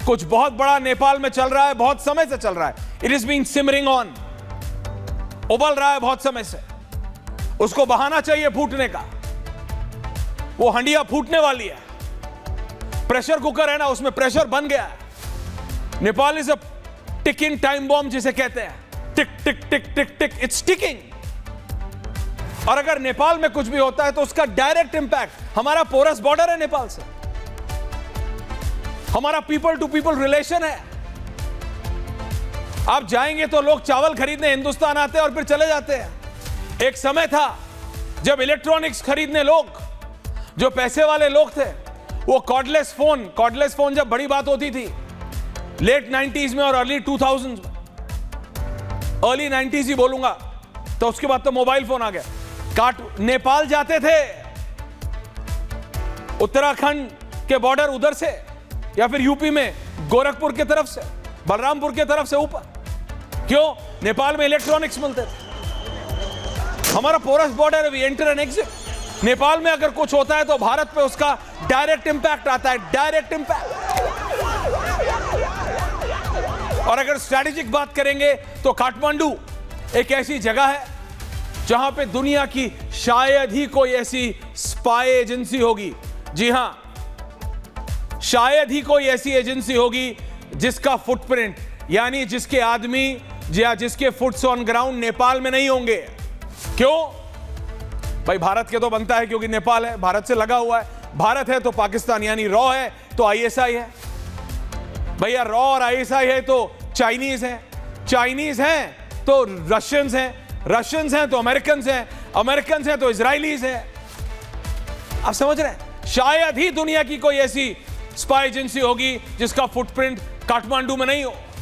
कुछ बहुत बड़ा नेपाल में चल रहा है, बहुत समय से चल रहा है। It is being simmering on, उबल रहा है बहुत समय से। उसको बहाना चाहिए फूटने का। वो हंडिया फूटने वाली है। प्रेशर कुकर है ना, उसमें प्रेशर बन गया है। Nepal is a ticking time bomb जिसे कहते हैं। टिक टिक टिक टिक टिक, इट्स टिकिंग। और अगर नेपाल में कुछ भी होता है तो उसका डायरेक्ट इंपैक्ट, हमारा पोरस बॉर्डर है नेपाल से, हमारा पीपल टू पीपल रिलेशन है। आप जाएंगे तो लोग चावल खरीदने हिंदुस्तान आते हैं और फिर चले जाते हैं। एक समय था जब इलेक्ट्रॉनिक्स खरीदने लोग, जो पैसे वाले लोग थे, वो कॉर्डलेस फोन जब बड़ी बात होती थी लेट 90s में और अर्ली 2000s में, अर्ली 90s ही बोलूंगा, तो उसके बाद तो मोबाइल फोन आ गया। नेपाल जाते थे, उत्तराखंड के बॉर्डर उधर से, या फिर यूपी में गोरखपुर की तरफ से, बलरामपुर की तरफ से ऊपर। क्यों? नेपाल में इलेक्ट्रॉनिक्स मिलते थे। हमारा पोरस बॉर्डर है, we enter and exit. Nepal में अगर कुछ होता है तो भारत पे उसका डायरेक्ट इंपैक्ट आता है, डायरेक्ट इंपैक्ट। और अगर स्ट्रैटेजिक बात करेंगे तो काठमांडू एक ऐसी जगह है जहां पे दुनिया की शायद ही कोई ऐसी स्पाई एजेंसी होगी। जी हां, शायद ही कोई ऐसी एजेंसी होगी जिसका फुटप्रिंट, यानी जिसके आदमी या जिसके फुट्स ऑन ग्राउंड नेपाल में नहीं होंगे। क्यों? भाई भारत के तो बनता है क्योंकि नेपाल है, भारत से लगा हुआ है। भारत है तो पाकिस्तान, यानी रॉ है तो आईएसआई है। भैया रॉ और आईएसआई है तो चाइनीज है, चाइनीज हैं तो रशियंस हैं, रशियंस हैं तो अमेरिकन हैं, अमेरिकन हैं तो इजरायलीज हैं। आप समझ रहे हैं? शायद ही दुनिया की कोई ऐसी स्पाई एजेंसी होगी जिसका फुटप्रिंट काठमांडू में नहीं हो।